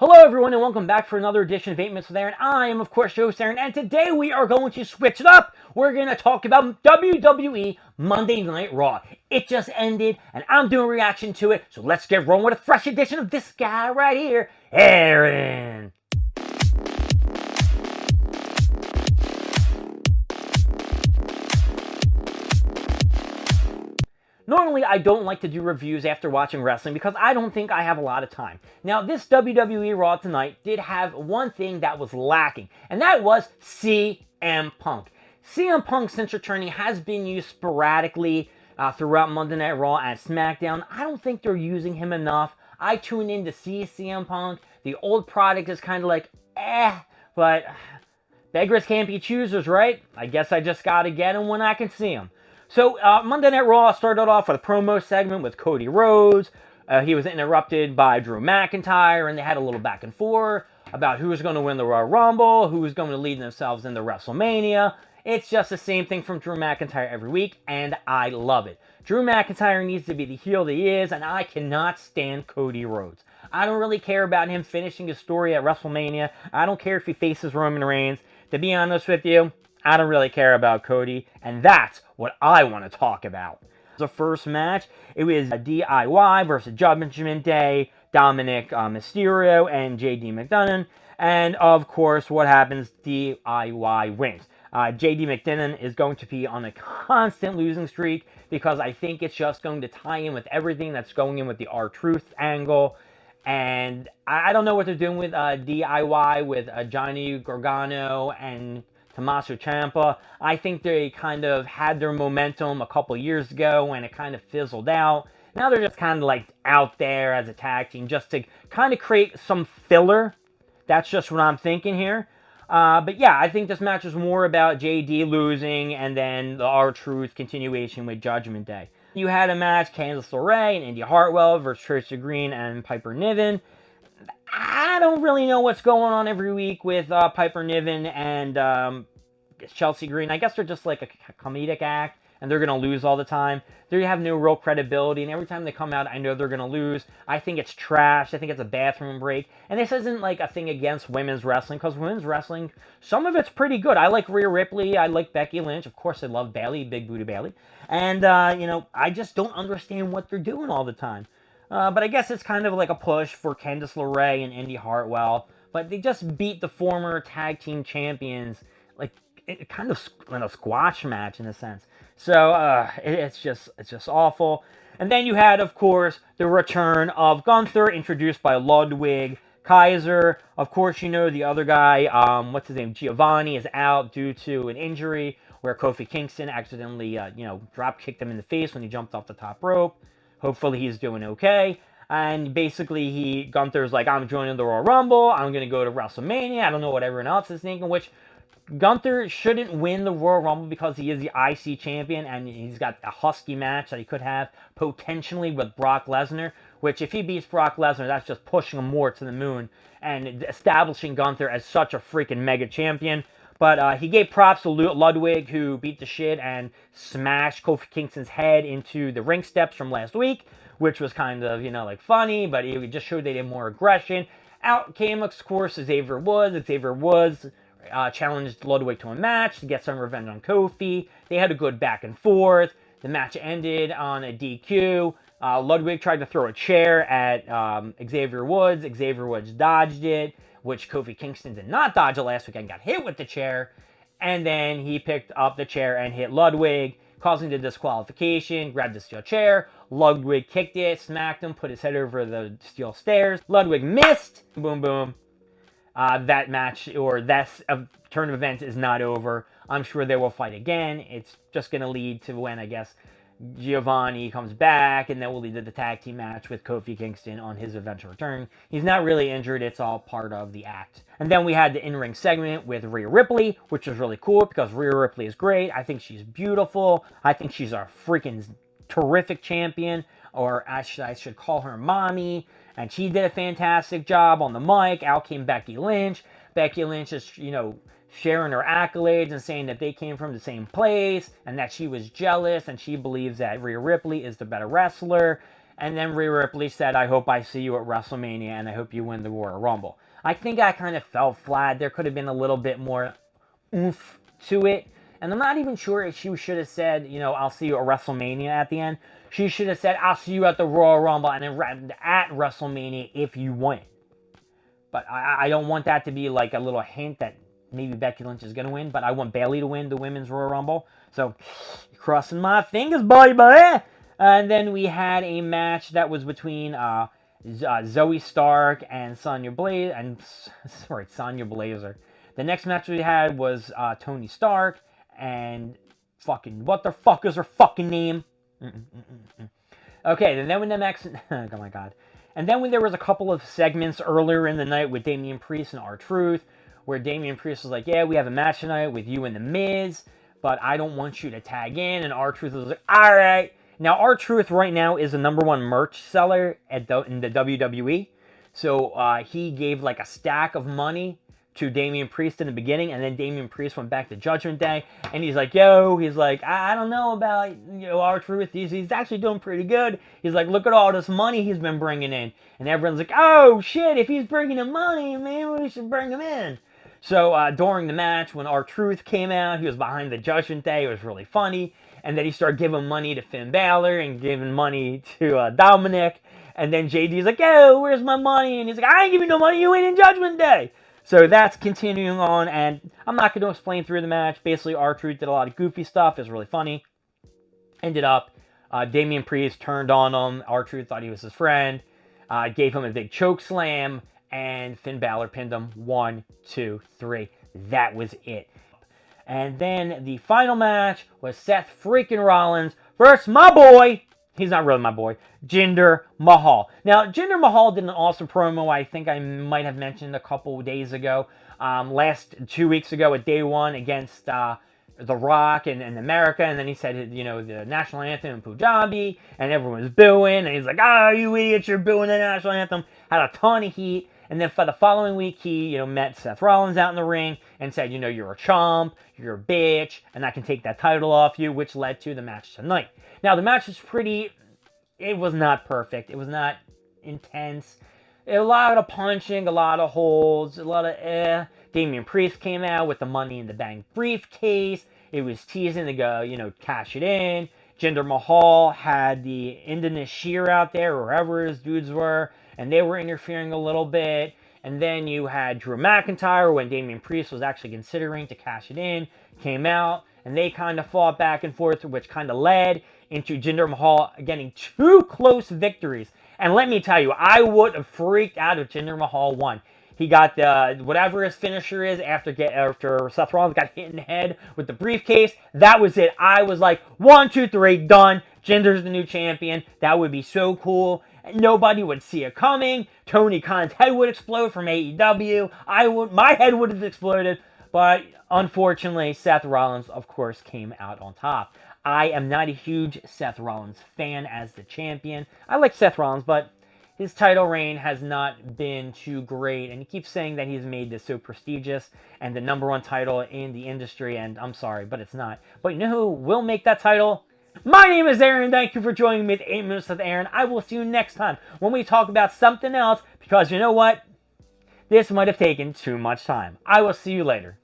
Hello everyone and welcome back for another edition of 8 Minutes with Aaron. I am of course Joe Aaron, and today we are going to switch it up. We're going to talk about WWE Monday Night Raw. It just ended and I'm doing a reaction to it, so let's get rolling with a fresh edition of this guy right here, Aaron. Normally, I don't like to do reviews after watching wrestling because I don't think I have a lot of time. Now, this WWE Raw tonight did have one thing that was lacking, and that was CM Punk. CM Punk, since returning, has been used sporadically throughout Monday Night Raw and SmackDown. I don't think they're using him enough. I tune in to see CM Punk. The old product is kind of like, but beggars can't be choosers, right? I guess I just gotta get him when I can see him. So Monday Night Raw started off with a promo segment with Cody Rhodes. He was interrupted by Drew McIntyre, and they had a little back and forth about who was going to win the Royal Rumble, who was going to lead themselves into WrestleMania. It's just the same thing from Drew McIntyre every week, and I love it. Drew McIntyre needs to be the heel that he is, and I cannot stand Cody Rhodes. I don't really care about him finishing his story at WrestleMania. I don't care if he faces Roman Reigns. To be honest with you, I don't really care about Cody, and that's what I want to talk about. The first match, it was a DIY versus Judgment Day, Dominic Mysterio, and JD McDonough. And of course, what happens? DIY wins. JD McDonough is going to be on a constant losing streak because I think it's just going to tie in with everything that's going in with the R-Truth angle. And I don't know what they're doing with DIY, with Johnny Gargano and Tommaso Ciampa. I think they kind of had their momentum a couple years ago and it kind of fizzled out. Now they're just kind of like out there as a tag team just to kind of create some filler. That's just what I'm thinking here. But yeah, I think this match is more about JD losing and then the R-Truth continuation with Judgment Day. You had a match, Candice LeRae and Indy Hartwell versus Tricia Green and Piper Niven. I don't really know what's going on every week with Piper Niven and Chelsea Green. I guess they're just like a comedic act, and they're going to lose all the time. They have no real credibility, and every time they come out, I know they're going to lose. I think it's trash. I think it's a bathroom break. And this isn't like a thing against women's wrestling, because women's wrestling, some of it's pretty good. I like Rhea Ripley. I like Becky Lynch. Of course, I love Bayley, Big Booty Bayley. And, I just don't understand what they're doing all the time. But I guess it's kind of like a push for Candice LeRae and Indy Hartwell. But they just beat the former tag team champions, like, it kind of in a squash match in a sense. So it's just awful. And then you had, of course, the return of Gunther, introduced by Ludwig Kaiser. Of course, you know the other guy, what's his name, Giovanni, is out due to an injury where Kofi Kingston accidentally, drop kicked him in the face when he jumped off the top rope. Hopefully he's doing okay. And basically Gunther's like, I'm joining the Royal Rumble. I'm going to go to WrestleMania. I don't know what everyone else is thinking, which Gunther shouldn't win the Royal Rumble because he is the IC champion and he's got a husky match that he could have potentially with Brock Lesnar, which if he beats Brock Lesnar, that's just pushing him more to the moon and establishing Gunther as such a freaking mega champion. But he gave props to Ludwig, who beat the shit and smashed Kofi Kingston's head into the ring steps from last week, which was kind of, funny, but it just showed they did more aggression. Out came, of course, Xavier Woods. Xavier Woods challenged Ludwig to a match to get some revenge on Kofi. They had a good back and forth. The match ended on a DQ. Ludwig tried to throw a chair at Xavier Woods. Xavier Woods dodged it, which Kofi Kingston did not dodge it last week and got hit with the chair. And then he picked up the chair and hit Ludwig, causing the disqualification, grabbed the steel chair. Ludwig kicked it, smacked him, put his head over the steel stairs. Ludwig missed. Boom, boom. That match, or that turn of events is not over. I'm sure they will fight again. It's just going to lead to when, I guess, Giovanni comes back, and then we'll lead to the tag team match with Kofi Kingston on his eventual return. He's not really injured. It's all part of the act. And then we had the in-ring segment with Rhea Ripley, which was really cool because Rhea Ripley is great. I think she's beautiful. I think she's a freaking terrific champion, or I should call her mommy. And she did a fantastic job on the mic. Out came Becky Lynch. Becky Lynch is, sharing her accolades and saying that they came from the same place and that she was jealous and she believes that Rhea Ripley is the better wrestler. And then Rhea Ripley said, I hope I see you at WrestleMania, and I hope you win the Royal Rumble. I think I kind of fell flat. There could have been a little bit more oomph to it. And I'm not even sure if she should have said, I'll see you at WrestleMania at the end. She should have said, I'll see you at the Royal Rumble and then at WrestleMania if you win. But I don't want that to be like a little hint that maybe Becky Lynch is going to win. But I want Bayley to win the Women's Royal Rumble. So, crossing my fingers, baby. And then we had a match that was between Zoe Stark and Sonya Blazer. Sonya Blazer. The next match we had was Tony Stark and fucking, what the fuck is her fucking name? Okay, and then when the next, oh my god. And then when there was a couple of segments earlier in the night with Damian Priest and R-Truth, where Damian Priest was like, yeah, we have a match tonight with you and The Miz, but I don't want you to tag in. And R-Truth was like, all right. Now, R-Truth right now is the #1 merch seller in the WWE. So he gave like a stack of money to Damian Priest in the beginning, and then Damian Priest went back to Judgment Day, and he's like, I don't know about, R-Truth, he's actually doing pretty good. He's like, look at all this money he's been bringing in, and everyone's like, oh shit, if he's bringing in money, maybe we should bring him in. So during the match, when R-Truth came out, he was behind the Judgment Day, it was really funny, and then he started giving money to Finn Balor, and giving money to Dominic, and then JD's like, yo, where's my money? And he's like, I ain't giving no money, you ain't in Judgment Day. So that's continuing on, and I'm not going to explain through the match. Basically, R-Truth did a lot of goofy stuff. It was really funny. Ended up, Damian Priest turned on him. R-Truth thought he was his friend. Gave him a big choke slam, and Finn Balor pinned him. 1, 2, 3. That was it. And then the final match was Seth freaking Rollins versus my boy. He's not really my boy. Jinder Mahal. Now, Jinder Mahal did an awesome promo. I think I might have mentioned a couple days ago. 2 weeks ago at Day 1 against The Rock and America. And then he said, the national anthem in Punjabi. And everyone was booing. And he's like, you idiots, you're booing the national anthem. Had a ton of heat. And then for the following week, he, met Seth Rollins out in the ring and said, you're a chump, you're a bitch, and I can take that title off you, which led to the match tonight. Now, the match was it was not perfect. It was not intense. A lot of punching, a lot of holds, a lot of Damian Priest came out with the Money in the Bank briefcase. It was teasing to go, cash it in. Jinder Mahal had the Indonesian Shear out there, wherever his dudes were, and they were interfering a little bit. And then you had Drew McIntyre, when Damian Priest was actually considering to cash it in, came out, and they kind of fought back and forth, which kind of led into Jinder Mahal getting 2 close victories. And let me tell you, I would have freaked out if Jinder Mahal won. He got whatever his finisher is after Seth Rollins got hit in the head with the briefcase. That was it. I was like, 1, 2, 3, done. Jinder's the new champion. That would be so cool. Nobody would see it coming. Tony Khan's head would explode from AEW. My head would have exploded. But unfortunately, Seth Rollins, of course, came out on top. I am not a huge Seth Rollins fan as the champion. I like Seth Rollins, but his title reign has not been too great. And he keeps saying that he's made this so prestigious and the #1 title in the industry. And I'm sorry, but it's not. But you know who will make that title? My name is Aaron. Thank you for joining me at 8 Minutes with Aaron. I will see you next time when we talk about something else, because you know what? This might have taken too much time. I will see you later.